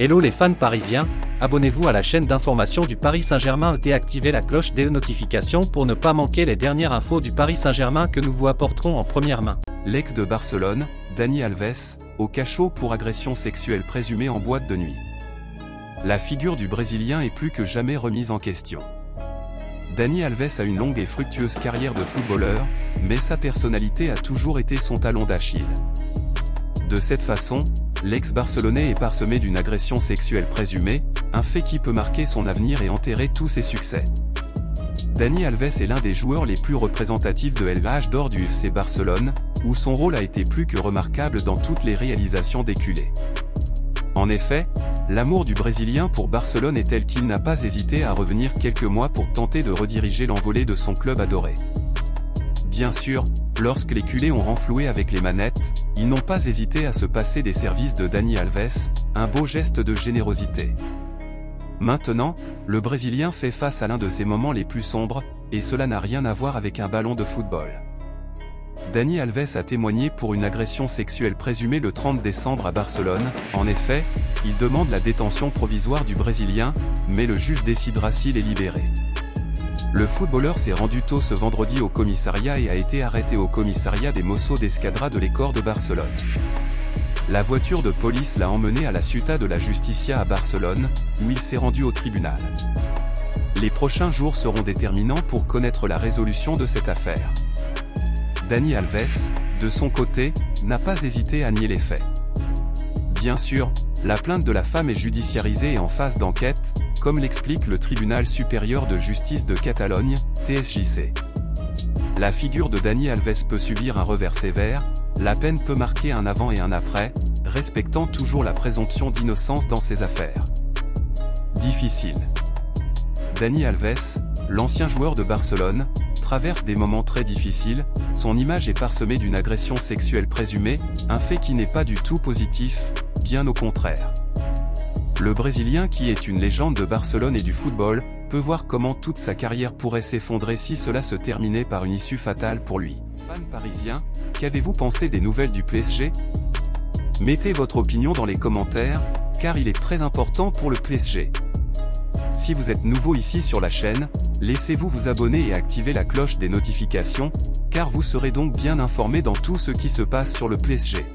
Hello les fans parisiens, abonnez-vous à la chaîne d'information du Paris Saint-Germain et activez la cloche des notifications pour ne pas manquer les dernières infos du Paris Saint-Germain que nous vous apporterons en première main. L'ex de Barcelone, Dani Alves, au cachot pour agression sexuelle présumée en boîte de nuit. La figure du Brésilien est plus que jamais remise en question. Dani Alves a une longue et fructueuse carrière de footballeur, mais sa personnalité a toujours été son talon d'Achille. De cette façon, l'ex-barcelonais est parsemé d'une agression sexuelle présumée, un fait qui peut marquer son avenir et enterrer tous ses succès. Dani Alves est l'un des joueurs les plus représentatifs de l'âge d'or du FC Barcelone, où son rôle a été plus que remarquable dans toutes les réalisations des culés. En effet, l'amour du Brésilien pour Barcelone est tel qu'il n'a pas hésité à revenir quelques mois pour tenter de rediriger l'envolée de son club adoré. Bien sûr, lorsque les culés ont renfloué avec les manettes, ils n'ont pas hésité à se passer des services de Dani Alves, un beau geste de générosité. Maintenant, le Brésilien fait face à l'un de ses moments les plus sombres, et cela n'a rien à voir avec un ballon de football. Dani Alves a témoigné pour une agression sexuelle présumée le 30 décembre à Barcelone. En effet, il demande la détention provisoire du Brésilien, mais le juge décidera s'il est libéré. Le footballeur s'est rendu tôt ce vendredi au commissariat et a été arrêté au commissariat des Mossos d'Esquadra de l'Écor de Barcelone. La voiture de police l'a emmené à la Ciutat de la Justicia à Barcelone, où il s'est rendu au tribunal. Les prochains jours seront déterminants pour connaître la résolution de cette affaire. Dani Alves, de son côté, n'a pas hésité à nier les faits. Bien sûr, la plainte de la femme est judiciarisée et en phase d'enquête, comme l'explique le Tribunal supérieur de justice de Catalogne, TSJC. La figure de Dani Alves peut subir un revers sévère, la peine peut marquer un avant et un après, respectant toujours la présomption d'innocence dans ces affaires. Difficile. Dani Alves, l'ancien joueur de Barcelone, traverse des moments très difficiles, son image est parsemée d'une agression sexuelle présumée, un fait qui n'est pas du tout positif, bien au contraire. Le Brésilien qui est une légende de Barcelone et du football, peut voir comment toute sa carrière pourrait s'effondrer si cela se terminait par une issue fatale pour lui. Fans parisiens, qu'avez-vous pensé des nouvelles du PSG? Mettez votre opinion dans les commentaires, car il est très important pour le PSG. Si vous êtes nouveau ici sur la chaîne, laissez-vous vous abonner et activer la cloche des notifications, car vous serez donc bien informé dans tout ce qui se passe sur le PSG.